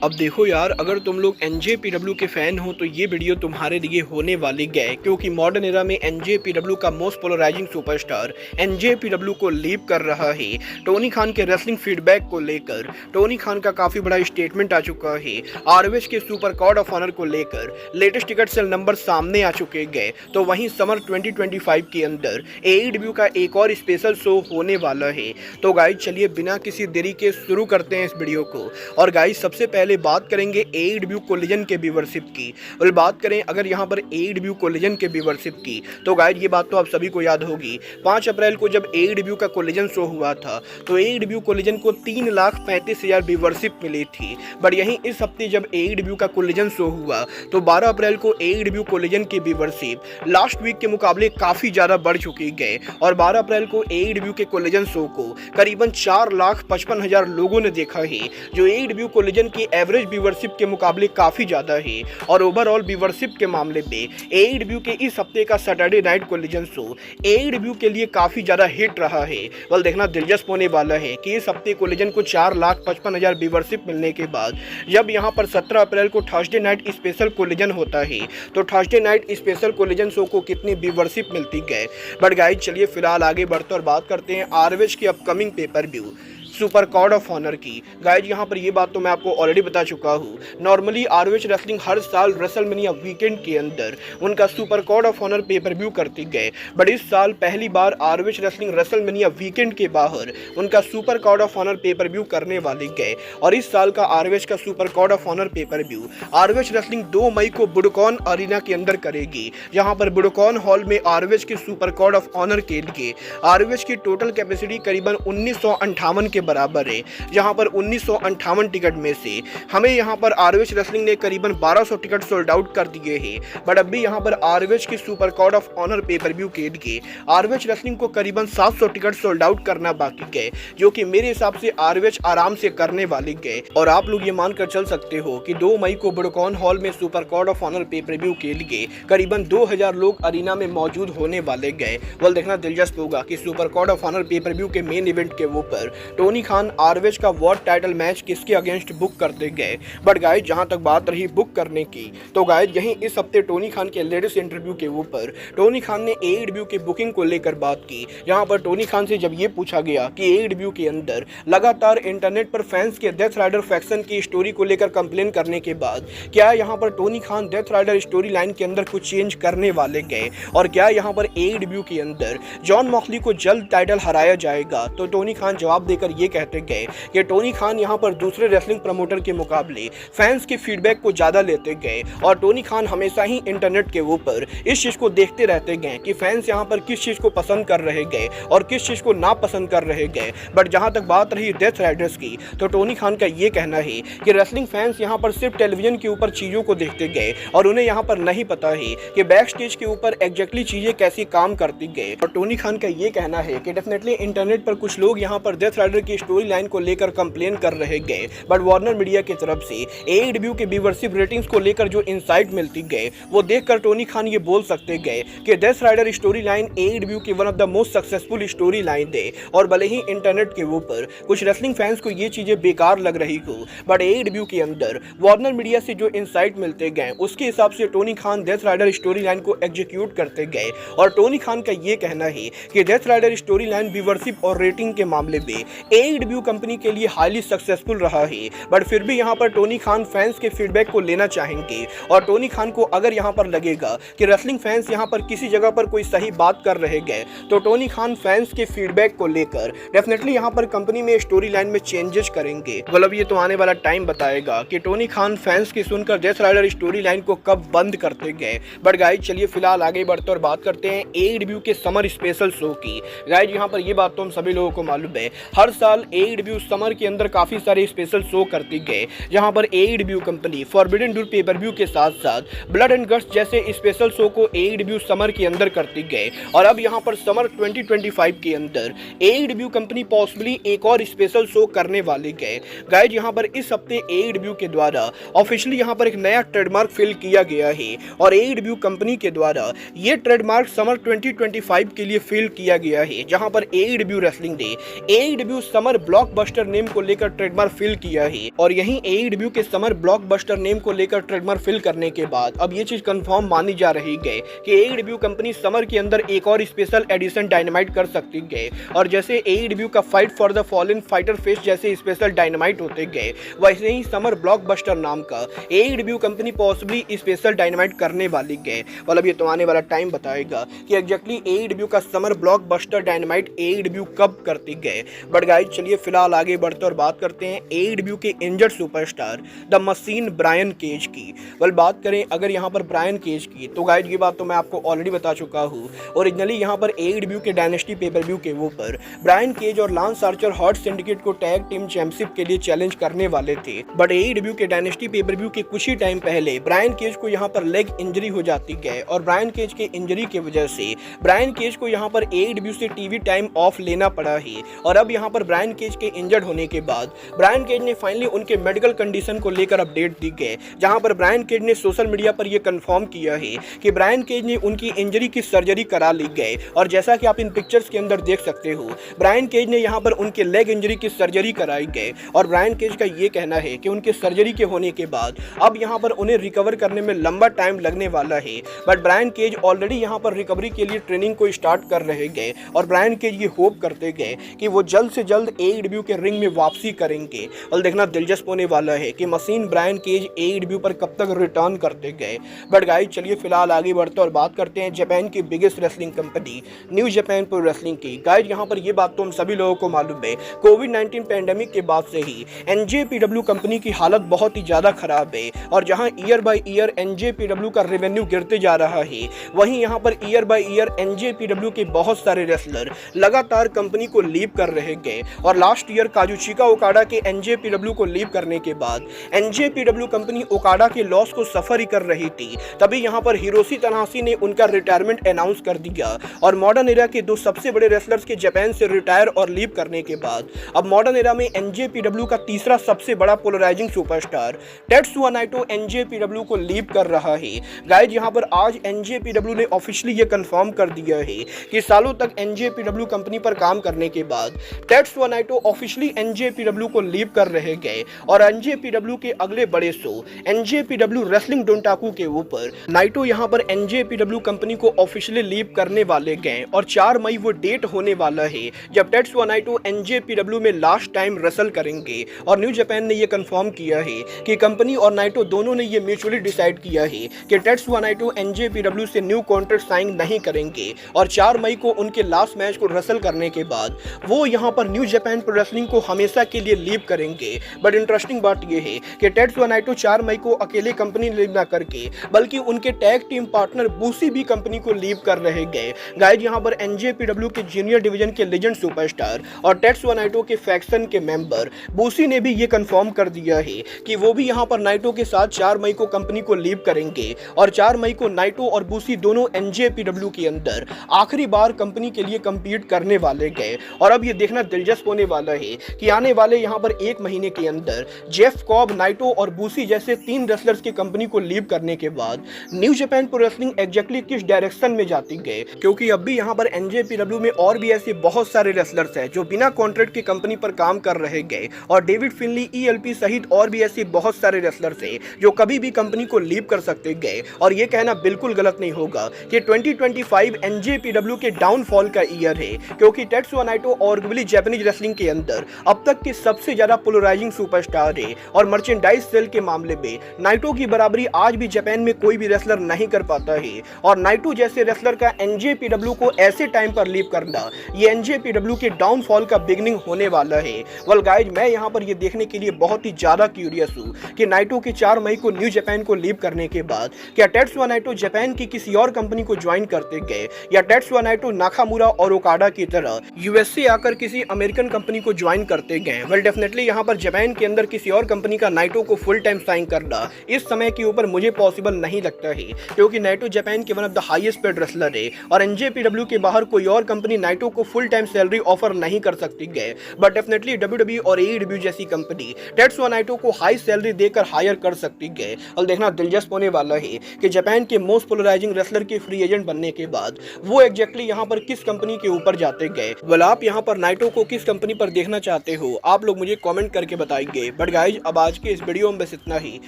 अब देखो यार, अगर तुम लोग एनजेपीडब्ल्यू के फैन हो तो ये वीडियो तुम्हारे लिए होने वाली है, क्योंकि मॉडर्न एरा में एनजेपीडब्ल्यू का मोस्ट पोलराइजिंग सुपरस्टार एनजेपीडब्ल्यू को लीव कर रहा है। टोनी खान के रेसलिंग फीडबैक को लेकर टोनी खान का काफी बड़ा स्टेटमेंट आ चुका है। आरओएच के सुपर कॉर्ड ऑफ ऑनर को लेकर लेटेस्ट टिकट सेल नंबर सामने आ चुके गए। तो वहीं समर 2025 के अंदर एईडब्ल्यू का एक और स्पेशल शो होने वाला है। तो गाइस चलिए बिना किसी देरी के शुरू करते हैं इस वीडियो को। और गाइस सबसे पहले बात करेंगे एईडब्ल्यू कोलिजन के व्यूअरशिप की। और बात करें अगर यहां पर एईडब्ल्यू कोलिजन के व्यूअरशिप की, तो गाइस ये बात तो आप सभी को याद होगी। 5 अप्रैल को जब एईडब्ल्यू का कोलिजन शो हुआ था तो एईडब्ल्यू कोलिजन को 3,35,000 व्यूअरशिप मिली थी। बट यहीं इस हफ्ते जब एईडब्ल्यू का कोलिजन शो हुआ तो 12 अप्रैल को एईडब्ल्यू कोलिजन की व्यूअरशिप लास्ट वीक के मुकाबले काफी ज्यादा बढ़ चुकी है। और 12 अप्रैल को एईडब्ल्यू के कोलिजन शो को करीबन 4,55,000 लोगों ने देखा है, जो एईडब्ल्यू कोलिजन की एवरेज व्यूअरशिप के मुकाबले काफी ज्यादा है। और ओवरऑल व्यूअरशिप के मामले में एईडब्ल्यू के इस हफ्ते का Saturday night collision show AEW के लिए काफी ज्यादा हिट रहा है। वल देखना दिलचस्प होने वाला है कि इस हफ्ते कोलिजन को 4,55,000 व्यूअरशिप मिलने के बाद जब यहां पर 17 अप्रैल को थर्सडे नाइट स्पेशल कोलिजन होता है तो Thursday night special collision show को कितनी व्यूअरशिप मिलती है। बट गाइस चलिए फिलहाल आगे बढ़ते और बात करते हैं आरओएच की upcoming pay per view super cord of Honor की। गाइज यहाँ पर ये बात तो मैं आपको ऑलरेडी बता चुका हूँ। नॉर्मली आरओएच रेसलिंग हर साल रेसलमेनिया वीकेंड के अंदर उनका super cord of honour pay per view करती गए। बट इस साल पहली बार आरओएच रेसलिंग रेसलमेनिया वीकेंड के बाहर उनका super cord of honour pay per view करने वाले गए। और इस साल का आरओएच का super cord of honour pay per view ROH wrestling 2 मई को बुडकॉन अरीना के अंदर करेगी, जहाँ पर बुडकॉन हॉल में आरओएच के सुपर कॉर्ड ऑफ ऑनर के लिए आरओएच की टोटल कैपेसिटी करीबन 1958 के बराबर है, जहां पर 1958 टिकट में से हमें यहां पर आरओएच रेसलिंग ने करीबन 1200 टिकट सोल्ड आउट कर दिए हैं। बट अभी यहां पर आरओएच की super cord of honour pay per view के लिए आरओएच रेसलिंग को करीबन 700 टिकट सोल्ड आउट करना बाकी है, जो कि मेरे हिसाब से आरओएच आराम से करने वाली है। और आप लोग ये मानकर चल सकते हो कि 2 मई को बुडकॉन हॉल में super cord of honour pay per view के लिए करीबन 2000 लोग अरीना में मौजूद होने वाले गए। वल देखना दिलचस्प होगा कि super cord of honour pay per view के मेन इवेंट के ऊपर टोनी खान आरओएच का वर्ल्ड टाइटल मैच किसके अगेंस्ट बुक करते गए। बट गाइस जहां तक बात रही बुक करने की, तो गाइस यहीं इस हफ्ते टोनी खान के लेटेस्ट इंटरव्यू के ऊपर टोनी खान ने एईडब्ल्यू की बुकिंग को लेकर बात की। जहां पर टोनी खान से जब ये पूछा गया कि एईडब्ल्यू के अंदर लगातार इंटरनेट पर फैंस के डेथ राइडर फैक्शन की स्टोरी को लेकर कंप्लेन करने के बाद क्या यहां पर Tony Khan death rider story line के अंदर कुछ चेंज करने वाले गए, और क्या यहां पर एईडब्ल्यू के अंदर जॉन मॉक्सली को जल्द टाइटल हराया जाएगा। तो टोनी खान जवाब देकर ये कहते गए कि टोनी खान यहां पर दूसरे रेसलिंग प्रमोटर के मुकाबले फैंस के फीडबैक को ज्यादा लेते गए, और टोनी खान हमेशा ही इंटरनेट के ऊपर इस चीज को देखते रहते गए कि फैंस यहां पर किस चीज को पसंद कर रहे गए और किस चीज को ना पसंद कर रहे गए। बट जहां तक बात रही डेथ राइडर्स की, तो टोनी खान का ये कहना है कि रेसलिंग फैंस यहां पर सिर्फ टेलीविजन के ऊपर चीजों को देखते गए और उन्हें यहां पर नहीं पता है कि बैक स्टेज के ऊपर एग्जैक्टली चीजें कैसी काम करती गए। और टोनी खान का ये कहना है कि डेफिनेटली इंटरनेट पर कुछ लोग यहां पर डेथ राइडर की स्टोरी लाइन को लेकर कंप्लेन कर रहे गए। बट वार्नर मीडिया की तरफ से एईडब्ल्यू के व्यूअरशिप रेटिंग्स को लेकर जो इनसाइट मिलती गए वो देखकर टोनी खान ये बोल सकते गए कि death rider story line AEW की one of the most successful story line है। और भले ही इंटरनेट के ऊपर कुछ रेसलिंग फैंस को ये चीजें बेकार लग रही हो, बट एईडब्ल्यू के अंदर वार्नर मीडिया से जो इनसाइट मिलते गए उसके हिसाब से Tony Khan death rider story line को एग्जीक्यूट करते गए। और टोनी खान का ये कहना है कि death rider story line viewership और रेटिंग के मामले में एईडब्ल्यू कंपनी के लिए हाईली सक्सेसफुल रहा है। बट फिर भी यहाँ पर टोनी खान फैंस के फीडबैक को लेना चाहेंगे, और टोनी खान को अगर यहाँ पर लगेगा कि रेसलिंग फैंस यहाँ पर किसी जगह पर कोई सही बात कर रहे गए तो टोनी खान फैंस के फीडबैक को लेकर डेफिनेटली यहाँ पर कंपनी में स्टोरी लाइन में चेंजेस करेंगे। मतलब ये तो आने वाला टाइम बताएगा कि टोनी खान फैंस की सुनकर डेथ राइडर स्टोरी लाइन को कब बंद करते गए। बट गाइज चलिए फिलहाल आगे बढ़ते और बात करते हैं एईडब्ल्यू के समर स्पेशल शो की। गाइज यहाँ पर ये बात तो हम सभी लोगों को मालूम है, हर साल एईडब्ल्यू समर के अंदर काफी सारे स्पेशल शो करती गए, जहां पर AEW company forbidden door paper view के साथ साथ ब्लड एंड गट्स जैसे स्पेशल शो को एईडब्ल्यू समर के अंदर करती गए। और अब यहां पर समर 2025 के अंदर एईडब्ल्यू कंपनी पॉसिबली एक और स्पेशल शो करने वाली है। गाइज यहां पर इस हफ्ते एईडब्ल्यू के द्वारा ऑफिशियली यहां पर एक नया ट्रेडमार्क फिल किया गया है, और एईडब्ल्यू कंपनी के द्वारा ये ट्रेडमार्क समर 2025 के लिए फिल किया गया है, जहां पर AEW wrestling day, AEW summer blockbuster name को लेकर ट्रेडमार्क फिल किया है। और यहीं AEW के समर ब्लॉकबस्टर नेम को लेकर ट्रेडमार्क फिल करने के बाद अब ये चीज कंफर्म मानी जा रही है कि AEW कंपनी समर के अंदर एक और स्पेशल एडिशन डायनामाइट कर सकती है। और जैसे AEW का fight for the fallen fighter fest जैसे स्पेशल डायनामाइट होते गए, वैसे ही समर ब्लॉकबस्टर नाम का AEW company possibly special dynamite करने वाली है। और अब ये तो आने वाला टाइम बताएगा कि एग्जैक्टली AEW का समर ब्लॉकबस्टर डायनामाइट AEW कब करती गए। बट गाइस चलिए फिलहाल आगे बढ़ते और बात करते हैं AEW के injured superstar the machine Brian Cage की। बात करें अगर यहाँ पर ब्रायन केज की, तो गाइस ये बात तो मैं आपको ऑलरेडी बता चुका हूँ। ओरिजिनली यहाँ पर AEW के डायनेस्टी पेपर व्यू के ऊपर ब्रायन केज और लांस आर्चर हॉट सिंडिकेट को टैग टीम चैंपियनशिप के लिए चैलेंज करने वाले थे। बट AEW के डायनेस्टी पेपर व्यू के कुछ ही टाइम पहले ब्रायन केज को यहाँ पर लेग इंजरी हो जाती है और ब्रायन केज के इंजरी की वजह से ब्रायन केज को यहाँ पर AEW से टीवी टाइम ऑफ लेना पड़ा है। और अब यहाँ पर ब्रायन केज के इंजर्ड होने के बाद ब्रायन केज ने फाइनली उनके मेडिकल कंडीशन को लेकर अपडेट दी गई, जहां पर ब्रायन केज ने सोशल मीडिया पर यह कंफर्म किया है कि ब्रायन केज ने उनकी इंजरी की सर्जरी करा ली गई। और जैसा कि आप इन पिक्चर्स के अंदर देख सकते हो, ब्रायन केज ने यहां पर उनके लेग इंजरी की सर्जरी कराई गई। और ब्रायन केज का ये कहना है कि उनके सर्जरी के होने के बाद अब यहां पर उन्हें रिकवर करने में लंबा टाइम लगने वाला है। बट ब्रायन केज ऑलरेडी यहां पर रिकवरी के लिए ट्रेनिंग को स्टार्ट कर रहे गए और ब्रायन केज ये होप करते गए कि वो जल्द से जल्द AEW के रिंग में वापसी करेंगे। और देखना दिलचस्प होने वाला है कि मशीन ब्रायन केज AEW पर कब तक रिटर्न करते गए। बट गाइस चलिए फिलहाल आगे बढ़ते और बात करते हैं जापान की biggest wrestling company new Japan pro wrestling की। गाइस यहाँ पर ये बात तो हम सभी लोगों को मालूम है, कोविड-19 पैंडेमिक के बाद से ही NJPW कंपनी की हालत बहुत ही ज्यादा खराब है। और जहां ईयर बाय ईयर NJPW का रेवेन्यू गिरते जा रहा है, वहीं यहाँ per year by year NJPW के बहुत सारे रेसलर लगातार कंपनी को लीव कर रहे गए। और लास्ट ईयर काजुचिका ओकाडा के NJPW को लीव करने के बाद NJPW कंपनी ओकाडा के लॉस को सफर ही कर रही थी। तभी यहाँ पर हिरोशी तनाहाशी ने उनका रिटायरमेंट अनाउंस कर दिया। और मॉडर्न एरा के दो सबसे बड़े रेसलर्स के जापान से रिटायर और लीव करने के बाद अब मॉडर्न एरा में NJPW का तीसरा सबसे बड़ा पोलराइजिंग सुपरस्टार टेत्सुया नाइटो NJPW को लीव कर रहा है। गाइस यहाँ पर आज NJPW ने ऑफिशियली ये कंफर्म कर दिया है कि सालों तक NJPW कंपनी पर काम करने के बाद टेत्सुया नाइटो ऑफिशियली NJPW को लीव कर रहे गए। और NJPW के अगले बड़े शो NJPW रेसलिंग डोंटाकू के ऊपर नाइटो यहाँ पर NJPW कंपनी को ऑफिशियली लीव करने वाले गए। और 4 मई वो डेट होने वाला है जब टेत्सुया नाइटो NJPW में लास्ट टाइम रेसल करेंगे। और न्यू जापान ने यह कंफर्म किया है कि कंपनी और नाइटो दोनों ने यह म्यूचुअली डिसाइड किया है कि टेत्सुया नाइटो NJPW से न्यू कॉन्ट्रैक्ट साइन नहीं करेंगे। और 4 मई को उनके लास्ट मैच को रेसल करने के बाद वो यहाँ पर न्यू जापान प्रो रेसलिंग को हमेशा के लिए लीव करेंगे। बट इंटरेस्टिंग बात यह है कि टेत्सुया नाइटो 4 मई को अकेले कंपनी लीव ना करके बल्कि उनके टैग टीम पार्टनर बूसी भी कंपनी को लीव कर रहे गए। गाइस यहाँ पर NJPW के जूनियर डिवीजन के लेजेंड सुपरस्टार और टेत्सुया नाइटो के फैक्शन के मेंबर बूसी ने भी ये कंफर्म कर दिया है कि वो भी यहाँ पर नाइटो के साथ 4 मई को कंपनी को लीव करेंगे। और 4 मई को नाइटो और बूसी दोनों NJPW के अंदर आखिरी बार कंपनी के लिए कंपीट करने वाले गए। और अब ये देखना दिलचस्प होने वाला है कि आने वाले यहाँ पर 1 महीने के अंदर जेफ कॉब, नाइटो और बूसी जैसे 3 रेसलर्स की कंपनी को लीव करने के बाद new Japan pro wrestling exactly किस डायरेक्शन में जाती गए। क्योंकि अब भी यहाँ पर NJPW में और भी ऐसे बहुत सारे रेसलर्स हैं जो बिना कॉन्ट्रैक्ट की कंपनी पर काम कर रहे गए। और डेविड फिनली, ELP सहित और भी ऐसे बहुत सारे रेसलर्स हैं जो कभी भी कंपनी को लीव कर सकते गए। और ये कहना बिल्कुल गलत नहीं होगा कि 2025 NJPW के डाउनफॉल का ईयर है, क्योंकि टेत्सुया नाइटो आर्गुएबली जापानीज रेसलिंग के अंदर अब तक के सबसे ज्यादा पोलराइजिंग सुपरस्टार है। और मर्चेंडाइज सेल के मामले में नाइटो की बराबरी आज भी जापान में कोई भी रेसलर नहीं कर पाता है। और नाइटो जैसे रेसलर का NJPW को ऐसे टाइम पर लीव करना ये NJPW के डाउनफॉल का बिगिनिंग होने वाला है। वेल गाइज, मैं यहाँ पर ये देखने के लिए बहुत ही ज्यादा क्यूरियस हूँ कि नाइटो के 4 मई को न्यू जापान को लीव करने के बाद क्या टेत्सुया नाइटो जापान की किसी और कंपनी को ज्वाइन करते गए, या टेत्सुया नाइटो नाकामुरा और ओकाडा की तरह USA आकर किसी अमेरिकन कंपनी को ज्वाइन करते गए। वेल डेफिनेटली यहाँ पर जापान के अंदर किसी और कंपनी का नाइटो को फुल टाइम साइन करना इस समय के ऊपर मुझे पॉसिबल नहीं लगता है, क्योंकि नाइटो जापान के one of the highest paid wrestler है। और NJPW के बाहर कोई और कंपनी नाइटो को फुल टाइम सैलरी ऑफर नहीं कर सकती गए। बट डेफिनेटली WWE और AEW जैसी कंपनी टेत्सुया नाइटो को हाई सैलरी देकर हायर कर सकती गए। और देखना दिलचस्प होने वाला है कि जापान के मोस्ट पोलराइजिंग रेसलर के फ्री एजेंट बनने के बाद वो एग्जैक्टली यहाँ पर किस कंपनी के ऊपर जाते गए। वेल आप यहाँ पर नाइटो को किस कंपनी पर देखना चाहते हो आप लोग मुझे कमेंट करके बताइए। बट गाइज अब आज के इस वीडियो में बस इतना ही।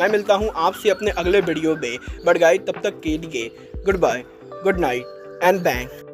मैं मिलता हूँ आपसे अपने अगले वीडियो में। बट गाइज तब तक के लिए goodbye, good night and bang.